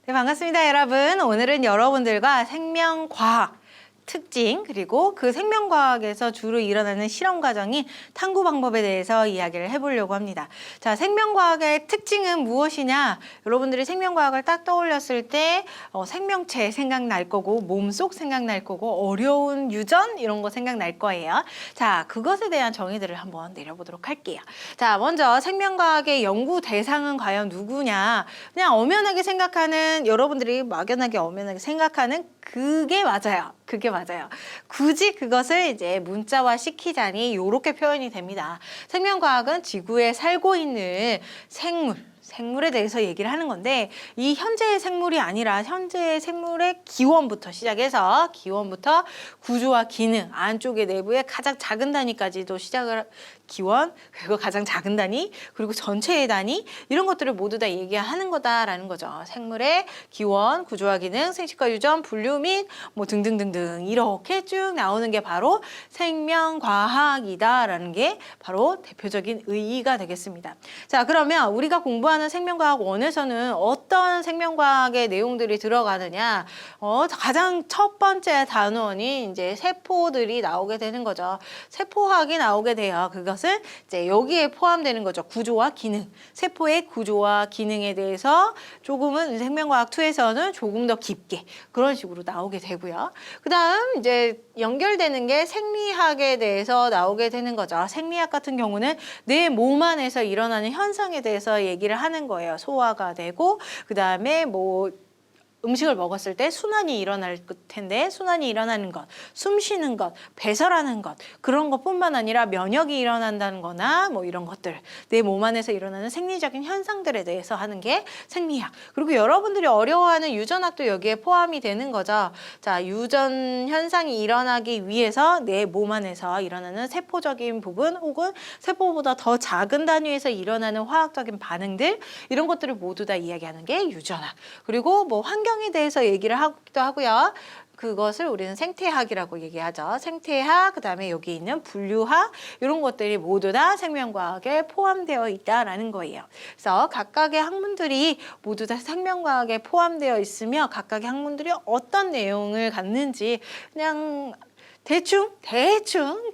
네, 반갑습니다, 여러분. 오늘은 여러분들과 생명과학 특징 그리고 그 생명과학에서 주로 일어나는 실험 과정인 탐구 방법에 대해서 이야기를 해보려고 합니다. 자, 생명과학의 특징은 무엇이냐? 여러분들이 생명과학을 딱 떠올렸을 때 생명체 생각날 거고 몸속 생각날 거고 어려운 유전 이런 거 생각날 거예요. 자, 그것에 대한 정의들을 한번 내려보도록 할게요. 자, 먼저 생명과학의 연구 대상은 과연 누구냐? 그냥 엄연하게 생각하는 여러분들이 막연하게 엄연하게 생각하는 그게 맞아요. 그게 맞아요. 굳이 그것을 이제 문자화 시키자니 이렇게 표현이 됩니다. 생명과학은 지구에 살고 있는 생물에 대해서 얘기를 하는 건데 이 현재의 생물이 아니라 현재의 생물의 기원부터 시작해서 기원부터 구조와 기능, 안쪽의 내부의 가장 작은 단위까지도 시작을 기원, 그리고 가장 작은 단위, 그리고 전체의 단위 이런 것들을 모두 다 얘기하는 거다라는 거죠. 생물의 기원, 구조와 기능, 생식과 유전, 분류 및 뭐 등등등등 이렇게 쭉 나오는 게 바로 생명과학이다라는 게 바로 대표적인 의의가 되겠습니다. 자, 그러면 우리가 공부하는 생명과학 원에서는 어떤 생명과학의 내용들이 들어가느냐? 가장 첫 번째 단원이 이제 세포들이 나오게 되는 거죠. 세포학이 나오게 돼요. 그것은 이제 여기에 포함되는 거죠. 구조와 기능. 세포의 구조와 기능에 대해서 조금은 생명과학 2에서는 조금 더 깊게 그런 식으로 나오게 되고요. 그 다음 이제 연결되는 게 생리학에 대해서 나오게 되는 거죠. 생리학 같은 경우는 내 몸 안에서 일어나는 현상에 대해서 얘기를 하는 거예요. 소화가 되고 그 다음에 뭐 음식을 먹었을 때 순환이 일어날 텐데 순환이 일어나는 것, 숨 쉬는 것, 배설하는 것 그런 것뿐만 아니라 면역이 일어난다는 거나 뭐 이런 것들 내 몸 안에서 일어나는 생리적인 현상들에 대해서 하는 게 생리학. 그리고 여러분들이 어려워하는 유전학도 여기에 포함이 되는 거죠. 자, 유전 현상이 일어나기 위해서 내 몸 안에서 일어나는 세포적인 부분 혹은 세포보다 더 작은 단위에서 일어나는 화학적인 반응들 이런 것들을 모두 다 이야기하는 게 유전학. 그리고 뭐 환경에 대해서 얘기를 하기도 하고요. 그것을 우리는 생태학이라고 얘기하죠. 생태학, 그다음에 여기 있는 분류학 이런 것들이 모두 다 생명과학에 포함되어 있다라는 거예요. 그래서 각각의 학문들이 모두 다 생명과학에 포함되어 있으며 각각의 학문들이 어떤 내용을 갖는지 그냥 대충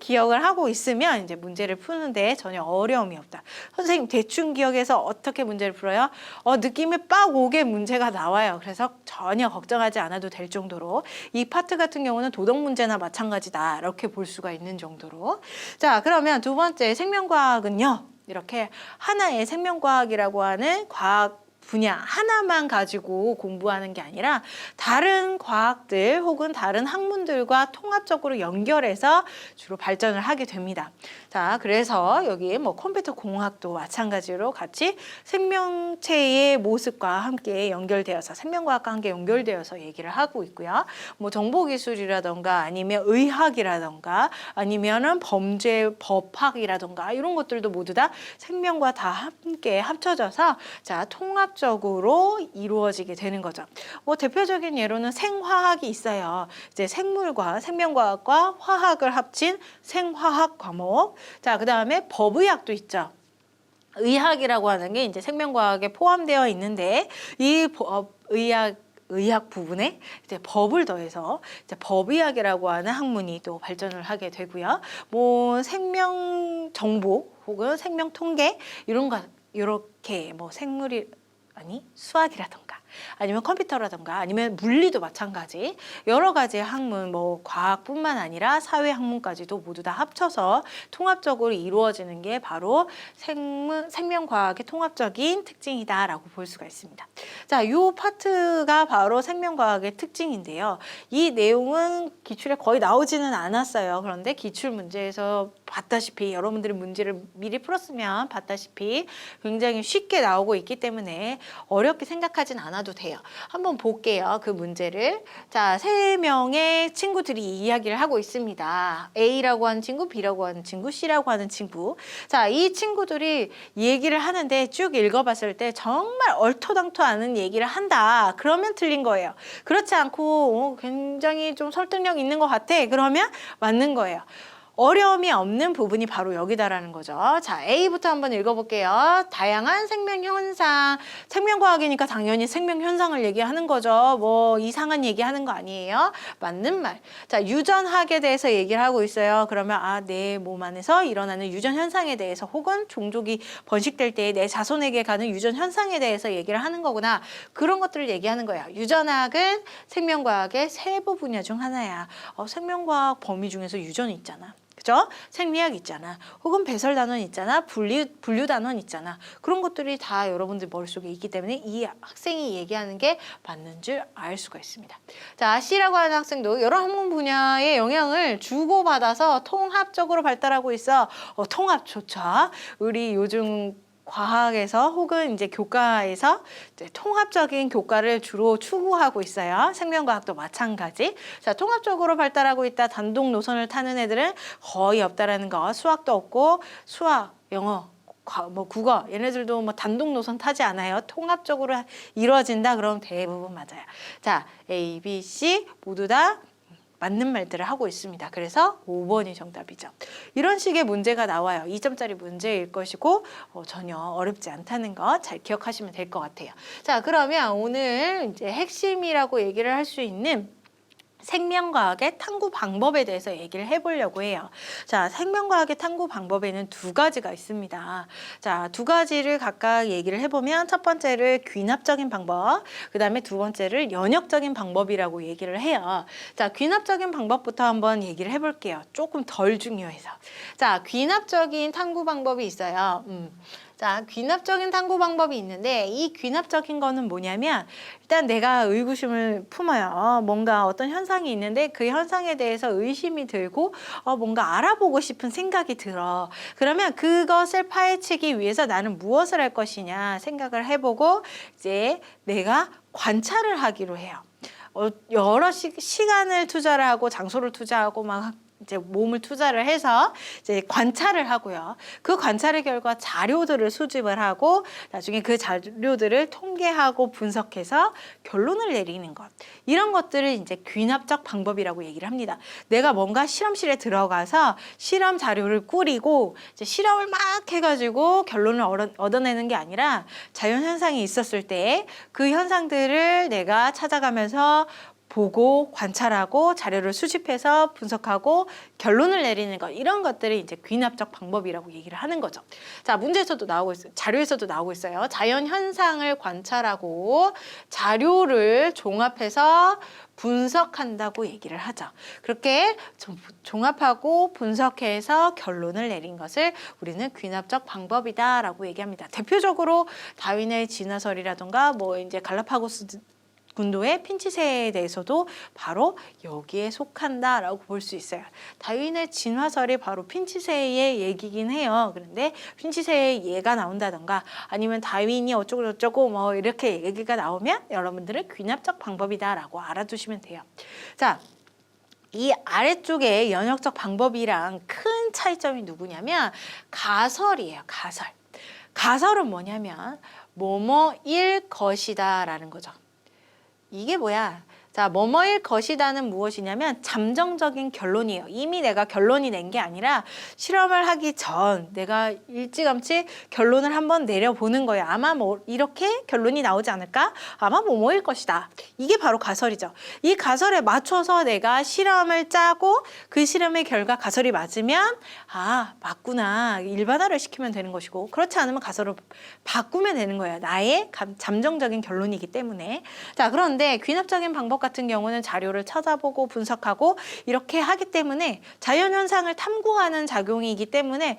기억을 하고 있으면 이제 문제를 푸는데 전혀 어려움이 없다. 선생님 대충 기억해서 어떻게 문제를 풀어요? 느낌이 빡 오게 문제가 나와요. 그래서 전혀 걱정하지 않아도 될 정도로 이 파트 같은 경우는 도덕 문제나 마찬가지다 이렇게 볼 수가 있는 정도로. 자, 그러면 두 번째 생명과학은요. 이렇게 하나의 생명과학이라고 하는 과학 분야 하나만 가지고 공부하는 게 아니라 다른 과학들 혹은 다른 학문들과 통합적으로 연결해서 주로 발전을 하게 됩니다. 자, 그래서 여기 뭐 컴퓨터 공학도 마찬가지로 같이 생명체의 모습과 함께 연결되어서 생명과학과 함께 연결되어서 얘기를 하고 있고요. 뭐 정보기술이라던가 아니면 의학이라던가 아니면은 범죄 법학이라던가 이런 것들도 모두 다 생명과 다 함께 합쳐져서 자, 통합적으로 이루어지게 되는 거죠. 뭐 대표적인 예로는 생화학이 있어요. 이제 생물과 생명과학과 화학을 합친 생화학 과목. 자, 그다음에 법의학도 있죠. 의학이라고 하는 게 이제 생명과학에 포함되어 있는데 이 의학 부분에 이제 법을 더해서 이제 법의학이라고 하는 학문이 또 발전을 하게 되고요. 뭐 생명 정보 혹은 생명 통계 이런 거 이렇게 뭐 수학이라던가 아니면 컴퓨터라던가 아니면 물리도 마찬가지 여러 가지 학문 뭐 과학뿐만 아니라 사회 학문까지도 모두 다 합쳐서 통합적으로 이루어지는 게 바로 생명과학의 통합적인 특징이다라고 볼 수가 있습니다. 자, 이 파트가 바로 생명과학의 특징인데요. 이 내용은 기출에 거의 나오지는 않았어요. 그런데 기출 문제에서 봤다시피 여러분들이 문제를 미리 풀었으면 봤다시피 굉장히 쉽게 나오고 있기 때문에 어렵게 생각하진 않아도 돼요. 한번 볼게요. 그 문제를. 자, 3명의 친구들이 이야기를 하고 있습니다. A라고 하는 친구, B라고 하는 친구, C라고 하는 친구. 자, 이 친구들이 얘기를 하는데 쭉 읽어봤을 때 정말 얼토당토 않은 얘기를 한다. 그러면 틀린 거예요. 그렇지 않고 굉장히 좀 설득력 있는 것 같아. 그러면 맞는 거예요. 어려움이 없는 부분이 바로 여기다라는 거죠. 자, A부터 한번 읽어볼게요. 다양한 생명 현상. 생명과학이니까 당연히 생명 현상을 얘기하는 거죠. 뭐 이상한 얘기하는 거 아니에요. 맞는 말. 자, 유전학에 대해서 얘기를 하고 있어요. 그러면 내 몸 안에서 일어나는 유전 현상에 대해서 혹은 종족이 번식될 때 내 자손에게 가는 유전 현상에 대해서 얘기를 하는 거구나. 그런 것들을 얘기하는 거야. 유전학은 생명과학의 세부 분야 중 하나야. 생명과학 범위 중에서 유전이 있잖아. 그죠? 생리학 있잖아. 혹은 배설 단원 있잖아. 분류 단원 있잖아. 그런 것들이 다 여러분들 머릿속에 있기 때문에 이 학생이 얘기하는 게 맞는 줄 알 수가 있습니다. 자, C라고 하는 학생도 여러 학문 분야의 영향을 주고받아서 통합적으로 발달하고 있어. 통합 좋죠. 우리 요즘 과학에서 혹은 이제 교과에서 이제 통합적인 교과를 주로 추구하고 있어요. 생명과학도 마찬가지. 자, 통합적으로 발달하고 있다. 단독 노선을 타는 애들은 거의 없다라는 거. 수학도 없고 수학, 영어, 국어 얘네들도 뭐 단독 노선 타지 않아요. 통합적으로 이루어진다. 그럼 대부분 맞아요. 자, A, B, C 모두 다 맞는 말들을 하고 있습니다. 그래서 5번이 정답이죠. 이런 식의 문제가 나와요. 2점짜리 문제일 것이고 전혀 어렵지 않다는 거 잘 기억하시면 될 것 같아요. 자, 그러면 오늘 이제 핵심이라고 얘기를 할 수 있는 생명과학의 탐구 방법에 대해서 얘기를 해보려고 해요. 자, 생명과학의 탐구 방법에는 두 가지가 있습니다. 자, 두 가지를 각각 얘기를 해보면 첫 번째를 귀납적인 방법, 그 다음에 두 번째를 연역적인 방법이라고 얘기를 해요. 자, 귀납적인 방법부터 한번 얘기를 해볼게요. 조금 덜 중요해서. 자, 귀납적인 탐구 방법이 있어요. 자, 귀납적인 탐구 방법이 있는데 이 귀납적인 거는 뭐냐면 일단 내가 의구심을 품어요. 뭔가 어떤 현상이 있는데 그 현상에 대해서 의심이 들고 뭔가 알아보고 싶은 생각이 들어. 그러면 그것을 파헤치기 위해서 나는 무엇을 할 것이냐 생각을 해보고 이제 내가 관찰을 하기로 해요. 여러 시간을 투자를 하고 장소를 투자하고 막 이제 몸을 투자를 해서 이제 관찰을 하고요. 그 관찰의 결과 자료들을 수집을 하고 나중에 그 자료들을 통계하고 분석해서 결론을 내리는 것. 이런 것들을 이제 귀납적 방법이라고 얘기를 합니다. 내가 뭔가 실험실에 들어가서 실험 자료를 꾸리고 이제 실험을 막 해가지고 결론을 얻어내는 게 아니라 자연 현상이 있었을 때 그 현상들을 내가 찾아가면서 보고 관찰하고 자료를 수집해서 분석하고 결론을 내리는 것, 이런 것들이 이제 귀납적 방법이라고 얘기를 하는 거죠. 자, 문제에서도 나오고 있어요. 자료에서도 나오고 있어요. 자연 현상을 관찰하고 자료를 종합해서 분석한다고 얘기를 하죠. 그렇게 종합하고 분석해서 결론을 내린 것을 우리는 귀납적 방법이다라고 얘기합니다. 대표적으로 다윈의 진화설이라든가 뭐 이제 갈라파고스 군도의 핀치새에 대해서도 바로 여기에 속한다라고 볼 수 있어요. 다윈의 진화설이 바로 핀치새의 얘기긴 해요. 그런데 핀치새의 예가 나온다던가 아니면 다윈이 어쩌고 뭐 이렇게 얘기가 나오면 여러분들은 귀납적 방법이다라고 알아두시면 돼요. 자, 이 아래쪽에 연역적 방법이랑 큰 차이점이 누구냐면 가설이에요. 가설. 가설은 뭐냐면 뭐뭐일 것이다 라는 거죠. 이게 뭐야? 자, 뭐뭐일 것이다는 무엇이냐면 잠정적인 결론이에요. 이미 내가 결론이 낸 게 아니라 실험을 하기 전 내가 일찌감치 결론을 한번 내려보는 거예요. 아마 뭐 이렇게 결론이 나오지 않을까? 아마 뭐뭐일 것이다. 이게 바로 가설이죠. 이 가설에 맞춰서 내가 실험을 짜고 그 실험의 결과 가설이 맞으면 맞구나. 일반화를 시키면 되는 것이고 그렇지 않으면 가설을 바꾸면 되는 거예요. 나의 잠정적인 결론이기 때문에. 자, 그런데 귀납적인 방법 같은 경우는 자료를 찾아보고 분석하고 이렇게 하기 때문에 자연현상을 탐구하는 작용이기 때문에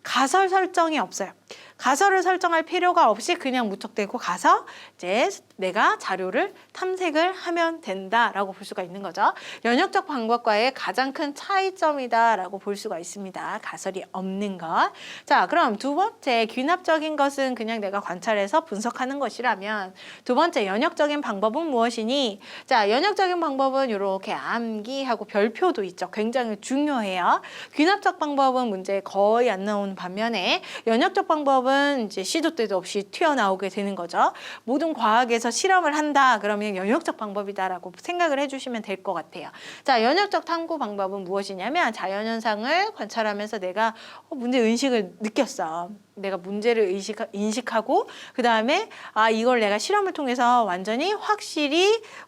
가설 설정이 없어요. 가설을 설정할 필요가 없이 그냥 무턱대고 가서 이제 내가 자료를 탐색을 하면 된다라고 볼 수가 있는 거죠. 연역적 방법과의 가장 큰 차이점이다라고 볼 수가 있습니다. 가설이 없는 것. 자, 그럼 두 번째 귀납적인 것은 그냥 내가 관찰해서 분석하는 것이라면 두 번째 연역적인 방법은 무엇이니? 자, 연역적인 방법은 이렇게 암기하고 별표도 있죠. 굉장히 중요해요. 귀납적 방법은 문제에 거의 안 나오는 반면에 연역적 방법은 방법은 이제 시도 때도 없이 튀어나오게 되는 거죠. 모든 과학에서 실험을 한다 그러면 연역적 방법이다라고 생각을 해주시면 될 것 같아요. 자, 연역적 탐구 방법은 무엇이냐면 자연현상을 관찰하면서 내가 문제의식을 느꼈어. 내가 문제를 인식하고 그 다음에 이걸 내가 실험을 통해서 완전히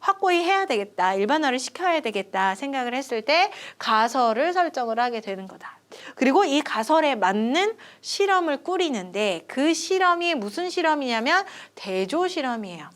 확고히 해야 되겠다. 일반화를 시켜야 되겠다 생각을 했을 때 가설을 설정을 하게 되는 거다. 그리고 이 가설에 맞는 실험을 꾸리는데 그 실험이 무슨 실험이냐면 대조 실험이에요.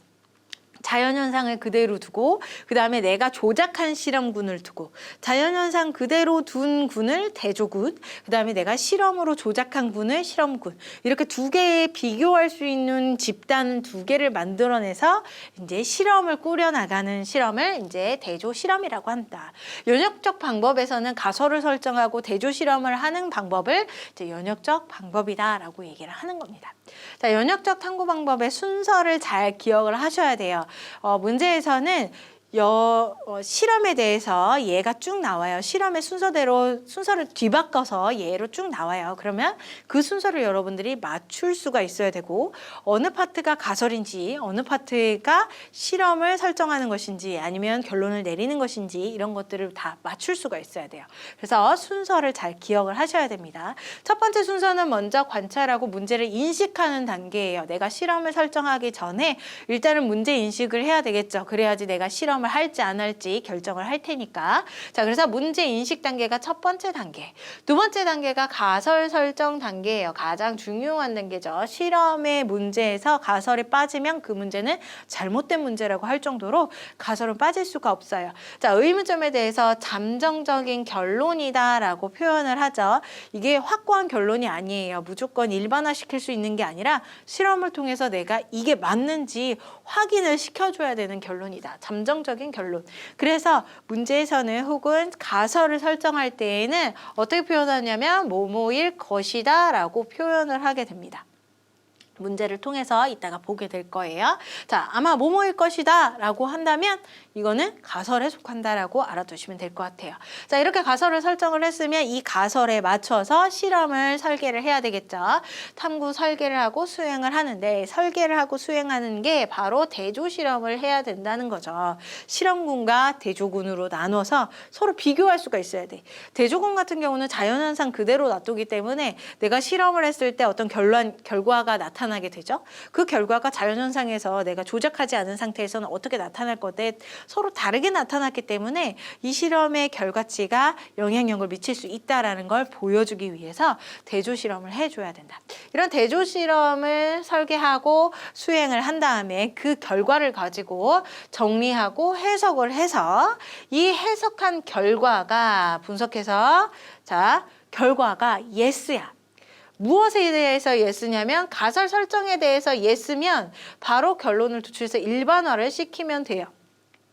자연현상을 그대로 두고 그 다음에 내가 조작한 실험군을 두고 자연현상 그대로 둔 군을 대조군 그 다음에 내가 실험으로 조작한 군을 실험군 이렇게 두 개의 비교할 수 있는 집단 두 개를 만들어내서 이제 실험을 꾸려나가는 실험을 이제 대조 실험이라고 한다. 연역적 방법에서는 가설을 설정하고 대조 실험을 하는 방법을 이제 연역적 방법이다라고 얘기를 하는 겁니다. 자, 연역적 탐구 방법의 순서를 잘 기억을 하셔야 돼요. 문제에서는 실험에 대해서 얘가 쭉 나와요. 실험의 순서를 뒤바꿔서 얘로 쭉 나와요. 그러면 그 순서를 여러분들이 맞출 수가 있어야 되고 어느 파트가 가설인지 어느 파트가 실험을 설정하는 것인지 아니면 결론을 내리는 것인지 이런 것들을 다 맞출 수가 있어야 돼요. 그래서 순서를 잘 기억을 하셔야 됩니다. 첫 번째 순서는 먼저 관찰하고 문제를 인식하는 단계예요. 내가 실험을 설정하기 전에 일단은 문제 인식을 해야 되겠죠. 그래야지 내가 실험을 할지 안 할지 결정을 할 테니까. 자, 그래서 문제 인식 단계가 첫 번째 단계. 두 번째 단계가 가설 설정 단계예요. 가장 중요한 단계죠. 실험의 문제에서 가설이 빠지면 그 문제는 잘못된 문제라고 할 정도로 가설은 빠질 수가 없어요. 자, 의문점에 대해서 잠정적인 결론이다라고 표현을 하죠. 이게 확고한 결론이 아니에요. 무조건 일반화시킬 수 있는 게 아니라 실험을 통해서 내가 이게 맞는지 확인을 시켜줘야 되는 결론이다. 잠정적인 결론. 그래서 문제에서는 혹은 가설을 설정할 때에는 어떻게 표현하냐면 뭐뭐일 것이다 라고 표현을 하게 됩니다. 문제를 통해서 이따가 보게 될 거예요. 자, 아마 뭐뭐일 것이다 라고 한다면 이거는 가설에 속한다라고 알아두시면 될 것 같아요. 자, 이렇게 가설을 설정을 했으면 이 가설에 맞춰서 실험을 설계를 해야 되겠죠. 탐구 설계를 하고 수행을 하는데 설계를 하고 수행하는 게 바로 대조 실험을 해야 된다는 거죠. 실험군과 대조군으로 나눠서 서로 비교할 수가 있어야 돼. 대조군 같은 경우는 자연현상 그대로 놔두기 때문에 내가 실험을 했을 때 어떤 결과가 나타나게 되죠. 그 결과가 자연현상에서 내가 조작하지 않은 상태에서는 어떻게 나타날 건데 서로 다르게 나타났기 때문에 이 실험의 결과치가 영향력을 미칠 수 있다는 걸 보여주기 위해서 대조 실험을 해줘야 된다. 이런 대조 실험을 설계하고 수행을 한 다음에 그 결과를 가지고 정리하고 해석을 해서 이 해석한 결과가 분석해서 자, 결과가 예스야. 무엇에 대해서 예스냐면 가설 설정에 대해서 예스면 바로 결론을 도출해서 일반화를 시키면 돼요.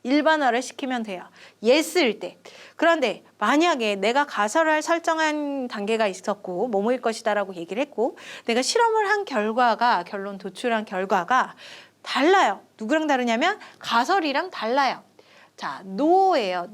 일반화를 시키면 돼요. 예스일 때. 그런데 만약에 내가 가설을 설정한 단계가 있었고 뭐뭐일 것이다 라고 얘기를 했고 내가 실험을 한 결과가 결론 도출한 결과가 달라요. 누구랑 다르냐면 가설이랑 달라요. 자, 노예요.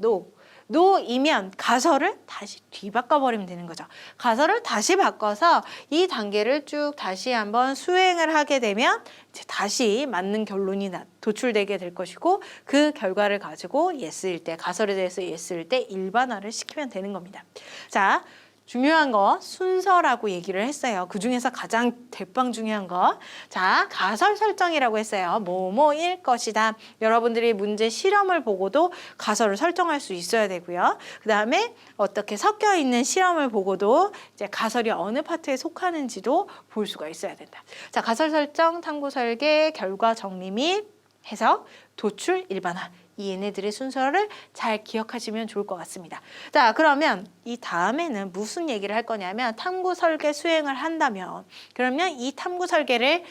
노이면 가설을 다시 뒤바꿔버리면 되는 거죠. 가설을 다시 바꿔서 이 단계를 쭉 다시 한번 수행을 하게 되면 이제 다시 맞는 결론이 도출되게 될 것이고 그 결과를 가지고 예스일 때, 가설에 대해서 예스일 때 일반화를 시키면 되는 겁니다. 자, 중요한 거 순서라고 얘기를 했어요. 그중에서 가장 대빵 중요한 거. 자, 가설 설정이라고 했어요. 뭐뭐일 것이다. 여러분들이 문제 실험을 보고도 가설을 설정할 수 있어야 되고요. 그 다음에 어떻게 섞여 있는 실험을 보고도 이제 가설이 어느 파트에 속하는지도 볼 수가 있어야 된다. 자, 가설 설정, 탐구 설계, 결과 정리 및 해석, 도출, 일반화. 이 얘네들의 순서를 잘 기억하시면 좋을 것 같습니다. 자, 그러면 이 다음에는 무슨 얘기를 할 거냐면 탐구 설계 수행을 한다면 그러면 이 탐구 설계를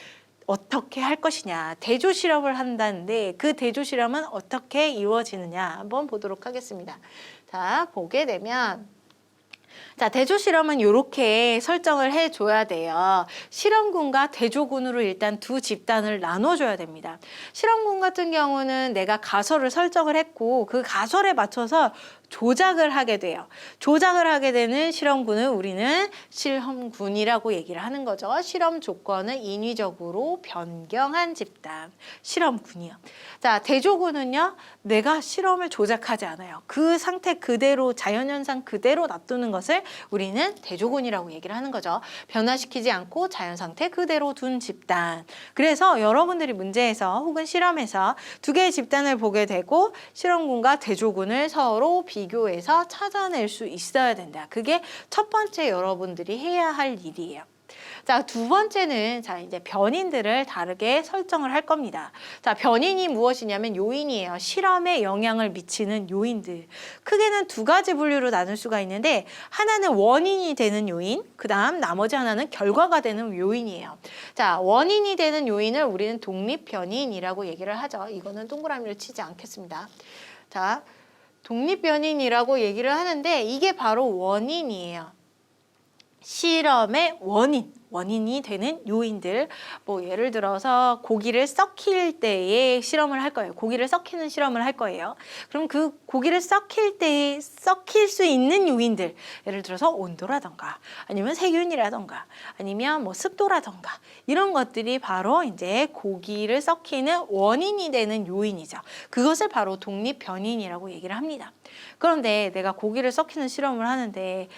어떻게 할 것이냐. 대조 실험을 한다는데 그 대조 실험은 어떻게 이루어지느냐 한번 보도록 하겠습니다. 자, 보게 되면 자, 대조 실험은 이렇게 설정을 해줘야 돼요. 실험군과 대조군으로 일단 두 집단을 나눠줘야 됩니다. 실험군 같은 경우는 내가 가설을 설정을 했고 그 가설에 맞춰서 조작을 하게 돼요. 조작을 하게 되는 실험군을 우리는 실험군이라고 얘기를 하는 거죠. 실험 조건을 인위적으로 변경한 집단, 실험군이요. 자, 대조군은요, 내가 실험을 조작하지 않아요. 그 상태 그대로, 자연현상 그대로 놔두는 것을 우리는 대조군이라고 얘기를 하는 거죠. 변화시키지 않고 자연상태 그대로 둔 집단. 그래서 여러분들이 문제에서 혹은 실험에서 두 개의 집단을 보게 되고 실험군과 대조군을 서로 비교해서 찾아낼 수 있어야 된다. 그게 첫 번째 여러분들이 해야 할 일이에요. 자, 두 번째는 이제 변인들을 다르게 설정을 할 겁니다. 자, 변인이 무엇이냐면 요인이에요. 실험에 영향을 미치는 요인들. 크게는 두 가지 분류로 나눌 수가 있는데 하나는 원인이 되는 요인, 그다음 나머지 하나는 결과가 되는 요인이에요. 자, 원인이 되는 요인을 우리는 독립변인이라고 얘기를 하죠. 이거는 동그라미를 치지 않겠습니다. 자, 독립변인이라고 얘기를 하는데 이게 바로 원인이에요. 실험의 원인이 되는 요인들. 뭐 예를 들어서 고기를 썩힐 때에 실험을 할 거예요. 고기를 썩히는 실험을 할 거예요. 그럼 그 고기를 썩힐 때에 썩힐 수 있는 요인들, 예를 들어서 온도라던가 아니면 세균이라던가 아니면 뭐 습도라던가 이런 것들이 바로 이제 고기를 썩히는 원인이 되는 요인이죠. 그것을 바로 독립변인이라고 얘기를 합니다. 그런데 내가 고기를 썩히는 실험을 하는데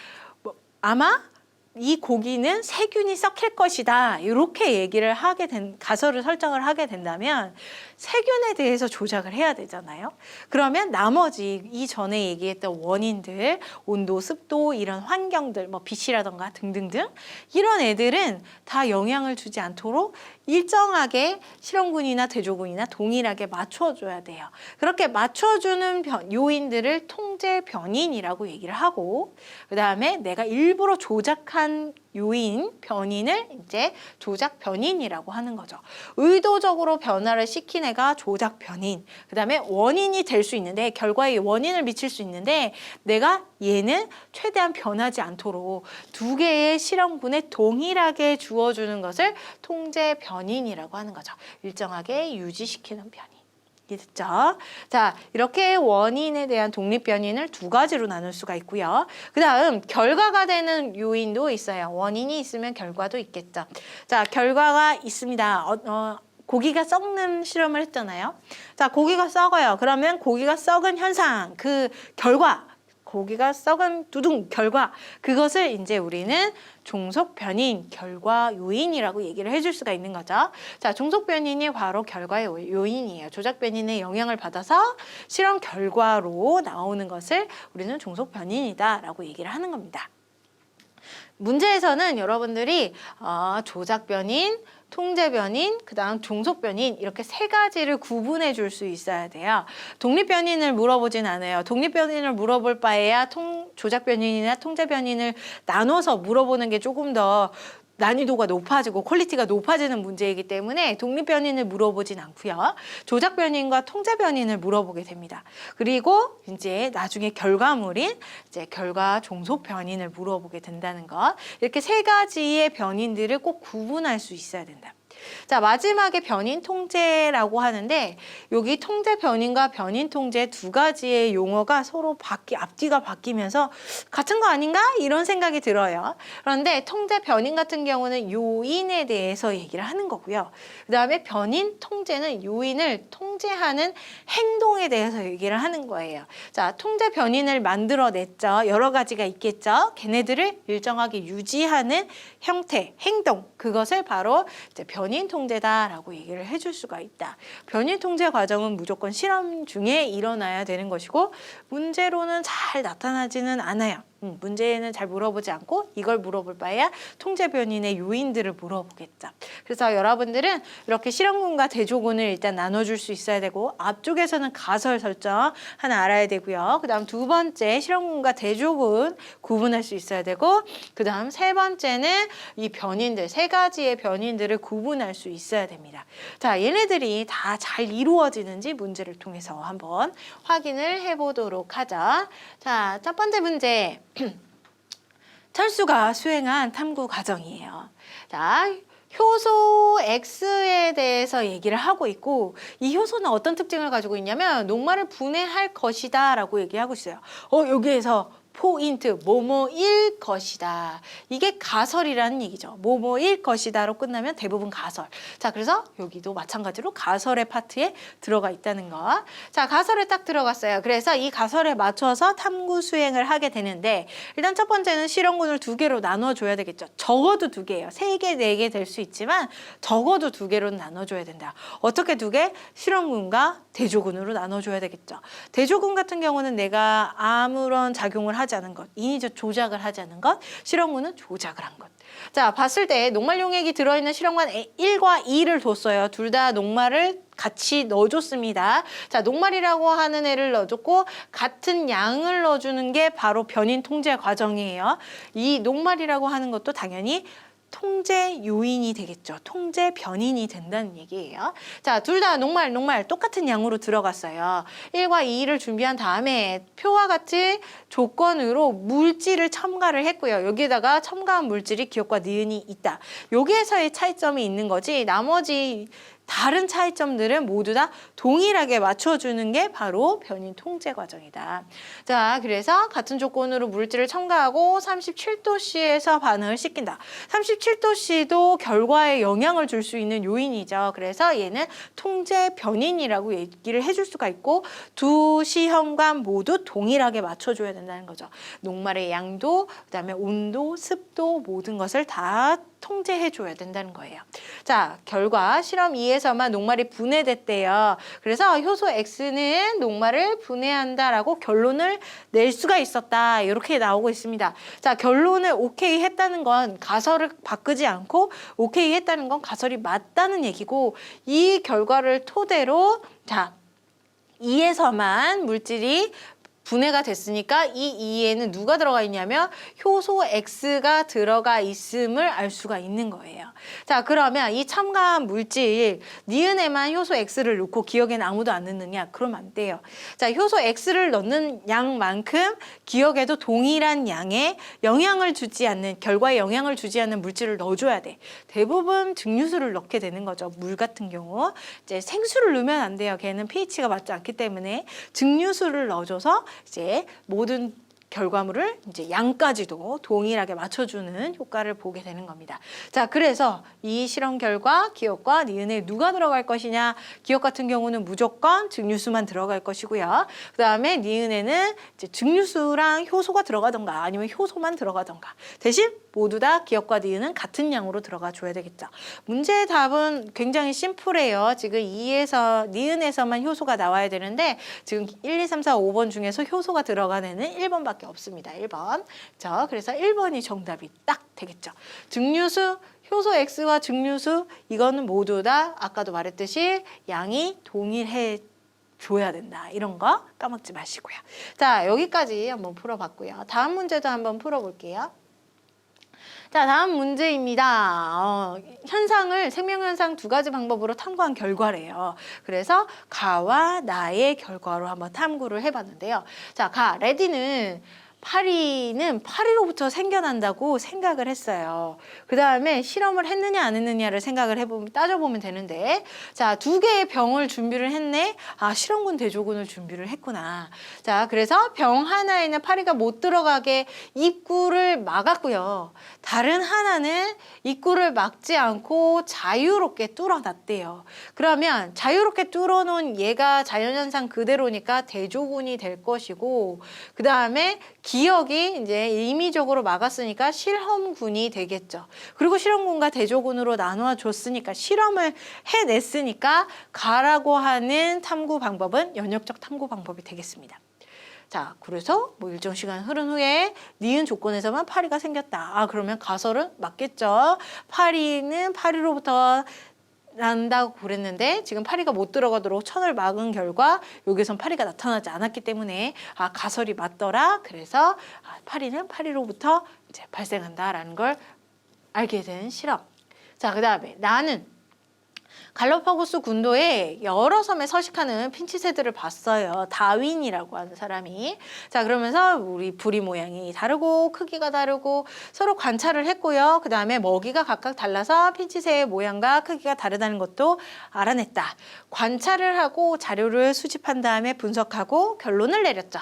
아마 이 고기는 세균이 썩힐 것이다. 이렇게 얘기를 하게 가설을 설정을 하게 된다면 세균에 대해서 조작을 해야 되잖아요. 그러면 나머지 이전에 얘기했던 원인들, 온도, 습도, 이런 환경들, 뭐 빛이라던가 등등등 이런 애들은 다 영향을 주지 않도록 일정하게 실험군이나 대조군이나 동일하게 맞춰줘야 돼요. 그렇게 맞춰주는 요인들을 통제 변인이라고 얘기를 하고, 그 다음에 내가 일부러 조작한 요인, 변인을 이제 조작 변인이라고 하는 거죠. 의도적으로 변화를 시킨 애가 조작 변인, 그 다음에 원인이 될 수 있는데, 결과에 원인을 미칠 수 있는데 내가 얘는 최대한 변하지 않도록 두 개의 실험군에 동일하게 주어주는 것을 통제 변인이라고 하는 거죠. 일정하게 유지시키는 변인. 됐죠? 자, 이렇게 원인에 대한 독립변인을 두 가지로 나눌 수가 있고요. 그 다음 결과가 되는 요인도 있어요. 원인이 있으면 결과도 있겠죠. 자, 결과가 있습니다. 고기가 썩는 실험을 했잖아요. 자, 고기가 썩어요. 그러면 고기가 썩은 현상, 그 결과, 고기가 썩은 두둥 결과, 그것을 이제 우리는 종속 변인, 결과 요인이라고 얘기를 해줄 수가 있는 거죠. 자, 종속 변인이 바로 결과의 요인이에요. 조작 변인의 영향을 받아서 실험 결과로 나오는 것을 우리는 종속 변인이다라고 얘기를 하는 겁니다. 문제에서는 여러분들이 조작 변인, 통제 변인, 그 다음 종속 변인 이렇게 세 가지를 구분해 줄 수 있어야 돼요. 독립 변인을 물어보진 않아요. 독립 변인을 물어볼 바에야 조작 변인이나 통제 변인을 나눠서 물어보는 게 조금 더 난이도가 높아지고 퀄리티가 높아지는 문제이기 때문에 독립 변인을 물어보진 않고요. 조작 변인과 통제 변인을 물어보게 됩니다. 그리고 이제 나중에 결과물인 이제 결과 종속 변인을 물어보게 된다는 것. 이렇게 세 가지의 변인들을 꼭 구분할 수 있어야 된다. 자, 마지막에 변인 통제라고 하는데 여기 통제 변인과 변인 통제 두 가지의 용어가 서로 앞뒤가 바뀌면서 같은 거 아닌가? 이런 생각이 들어요. 그런데 통제 변인 같은 경우는 요인에 대해서 얘기를 하는 거고요. 그 다음에 변인 통제는 요인을 통제하는 행동에 대해서 얘기를 하는 거예요. 자, 통제 변인을 만들어냈죠. 여러 가지가 있겠죠. 걔네들을 일정하게 유지하는 형태, 행동, 그것을 바로 이제 변인 통제다라고 얘기를 해줄 수가 있다. 변인 통제 과정은 무조건 실험 중에 일어나야 되는 것이고 문제로는 잘 나타나지는 않아요. 문제는 잘 물어보지 않고 이걸 물어볼 바에야 통제 변인의 요인들을 물어보겠죠. 그래서 여러분들은 이렇게 실험군과 대조군을 일단 나눠줄 수 있어야 되고 앞쪽에서는 가설 설정 하나 알아야 되고요. 그 다음 두 번째 실험군과 대조군 구분할 수 있어야 되고 그 다음 세 번째는 이 변인들 세 가지의 변인들을 구분할 수 있어야 됩니다. 자, 얘네들이 다 잘 이루어지는지 문제를 통해서 한번 확인을 해보도록 하죠. 자, 첫 번째 문제. 철수가 수행한 탐구 과정이에요. 자, 효소 X에 대해서 얘기를 하고 있고 이 효소는 어떤 특징을 가지고 있냐면 녹말을 분해할 것이다 라고 얘기하고 있어요. 여기에서 포인트, 뭐뭐일 것이다. 이게 가설이라는 얘기죠. 뭐뭐일 것이다로 끝나면 대부분 가설. 자, 그래서 여기도 마찬가지로 가설의 파트에 들어가 있다는 거. 자, 가설에 딱 들어갔어요. 그래서 이 가설에 맞춰서 탐구 수행을 하게 되는데 일단 첫 번째는 실험군을 2개로 나눠줘야 되겠죠. 적어도 2개예요. 3개, 4개 될 수 있지만 적어도 2개로 나눠줘야 된다. 어떻게 2개? 실험군과 대조군으로 나눠줘야 되겠죠. 대조군 같은 경우는 내가 아무런 작용을 하지 않은 것, 인위적 조작을 하지 않은 것, 실험군은 조작을 한 것. 자, 봤을 때 녹말 용액이 들어있는 실험관 1과 2를 뒀어요. 둘 다 녹말을 같이 넣어줬습니다. 자, 녹말이라고 하는 애를 넣어줬고 같은 양을 넣어주는 게 바로 변인 통제 과정이에요. 이 녹말이라고 하는 것도 당연히 통제 요인이 되겠죠. 통제 변인이 된다는 얘기예요. 자, 둘 다 녹말 똑같은 양으로 들어갔어요. 1과 2를 준비한 다음에 표와 같은 조건으로 물질을 첨가를 했고요. 여기에다가 첨가한 물질이 기억과 니은이 있다. 여기에서의 차이점이 있는 거지 나머지 다른 차이점들은 모두 다 동일하게 맞춰주는 게 바로 변인 통제 과정이다. 자, 그래서 같은 조건으로 물질을 첨가하고 37도씨에서 반응을 시킨다. 37도씨도 결과에 영향을 줄 수 있는 요인이죠. 그래서 얘는 통제 변인이라고 얘기를 해줄 수가 있고 두 시험관 모두 동일하게 맞춰줘야 된다는 거죠. 녹말의 양도, 그다음에 온도, 습도 모든 것을 다 통제해줘야 된다는 거예요. 자, 결과 실험 2에서만 녹말이 분해됐대요. 그래서 효소 X는 녹말을 분해한다라고 결론을 낼 수가 있었다. 이렇게 나오고 있습니다. 자, 결론을 오케이 했다는 건 가설을 바꾸지 않고 오케이 했다는 건 가설이 맞다는 얘기고 이 결과를 토대로 자, 2에서만 물질이 분해가 됐으니까 이 2에는 누가 들어가 있냐면 효소 X가 들어가 있음을 알 수가 있는 거예요. 자, 그러면 이 첨가한 물질 니은에만 효소 X를 넣고 기억에는 아무도 안 넣느냐? 그러면 안 돼요. 자, 효소 X를 넣는 양만큼 기억에도 동일한 양의 영향을 주지 않는 결과에 영향을 주지 않는 물질을 넣어줘야 돼. 대부분 증류수를 넣게 되는 거죠. 물 같은 경우 이제 생수를 넣으면 안 돼요. 걔는 pH가 맞지 않기 때문에 증류수를 넣어줘서 이제 모든 결과물을 이제 양까지도 동일하게 맞춰주는 효과를 보게 되는 겁니다. 자, 그래서 이 실험 결과 기억과 니은에 누가 들어갈 것이냐? 기억 같은 경우는 무조건 증류수만 들어갈 것이고요. 그 다음에 니은에는 이제 증류수랑 효소가 들어가던가 아니면 효소만 들어가던가 대신 모두 다 기억과 니은은 같은 양으로 들어가 줘야 되겠죠. 문제의 답은 굉장히 심플해요. 지금 2에서 니은에서만 효소가 나와야 되는데 지금 1, 2, 3, 4, 5번 중에서 효소가 들어간 애는 1번밖에 없습니다. 1번. 자, 그래서 1번이 정답이 딱 되겠죠. 증류수, 효소 X와 증류수 이거는 모두 다 아까도 말했듯이 양이 동일해 줘야 된다. 이런 거 까먹지 마시고요. 자, 여기까지 한번 풀어봤고요. 다음 문제도 한번 풀어볼게요. 자, 다음 문제입니다. 현상을 생명현상 2가지 방법으로 탐구한 결과래요. 그래서 가와 나의 결과로 한번 탐구를 해봤는데요. 자, 레디는 파리는 파리로부터 생겨난다고 생각을 했어요. 그 다음에 실험을 했느냐 안 했느냐를 생각을 해보면 따져보면 되는데 자, 2개의 병을 준비를 했네. 아, 실험군 대조군을 준비를 했구나. 자, 그래서 병 하나에는 파리가 못 들어가게 입구를 막았고요. 다른 하나는 입구를 막지 않고 자유롭게 뚫어놨대요. 그러면 자유롭게 뚫어놓은 얘가 자연현상 그대로니까 대조군이 될 것이고 그 다음에 기억이 이제 임의적으로 막았으니까 실험군이 되겠죠. 그리고 실험군과 대조군으로 나누어 줬으니까 실험을 해냈으니까 가라고 하는 탐구 방법은 연역적 탐구 방법이 되겠습니다. 자, 그래서 뭐 일정 시간 흐른 후에 니은 조건에서만 파리가 생겼다. 아, 그러면 가설은 맞겠죠. 파리는 파리로부터 난다고 그랬는데 지금 파리가 못 들어가도록 천을 막은 결과 여기선 파리가 나타나지 않았기 때문에 아, 가설이 맞더라. 그래서 파리는 파리로부터 이제 발생한다라는 걸 알게 된 실험. 자, 그 다음에 나는 갈라파고스 군도에 여러 섬에 서식하는 핀치새들을 봤어요. 다윈이라고 하는 사람이. 자, 그러면서 우리 부리 모양이 다르고 크기가 다르고 서로 관찰을 했고요. 그 다음에 먹이가 각각 달라서 핀치새의 모양과 크기가 다르다는 것도 알아냈다. 관찰을 하고 자료를 수집한 다음에 분석하고 결론을 내렸죠.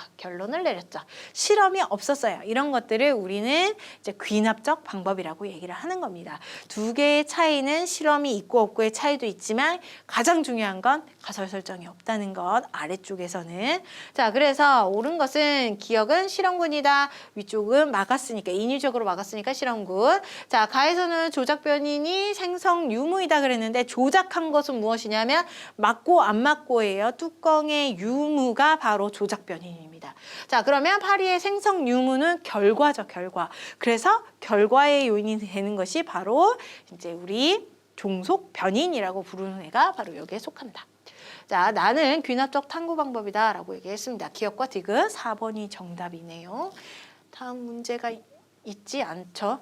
실험이 없었어요. 이런 것들을 우리는 이제 귀납적 방법이라고 얘기를 하는 겁니다. 두 개의 차이는 실험이 있고 없고의 차이도 있지만 가장 중요한 건 가설 설정이 없다는 것, 아래쪽에서는. 자, 그래서 옳은 것은 기억은 실험군이다. 위쪽은 막았으니까, 인위적으로 막았으니까 실험군. 자, 가에서는 조작 변인이 생성 유무이다 그랬는데 조작한 것은 무엇이냐면 맞고 안 맞고예요. 뚜껑의 유무가 바로 조작 변인입니다. 자, 그러면 파리의 생성 유무는 결과죠, 결과. 그래서 결과의 요인이 되는 것이 바로 이제 우리 종속 변인이라고 부르는 애가 바로 여기에 속한다. 자, 나는 귀납적 탐구 방법이다 라고 얘기했습니다. 기억과 디귿 4번이 정답이네요. 다음 문제가 있지 않죠?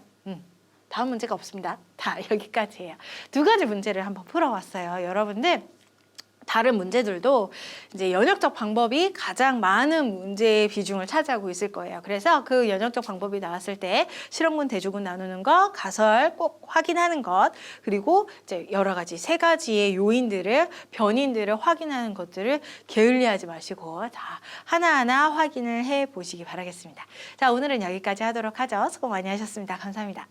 다음 문제가 없습니다. 다 여기까지예요. 두 가지 문제를 한번 풀어왔어요. 여러분들 다른 문제들도 이제 연역적 방법이 가장 많은 문제의 비중을 차지하고 있을 거예요. 그래서 그 연역적 방법이 나왔을 때 실험군, 대조군 나누는 것, 가설 꼭 확인하는 것, 그리고 이제 여러 가지 세 가지의 요인들을, 변인들을 확인하는 것들을 게을리하지 마시고 다 하나하나 확인을 해 보시기 바라겠습니다. 자, 오늘은 여기까지 하도록 하죠. 수고 많이 하셨습니다. 감사합니다.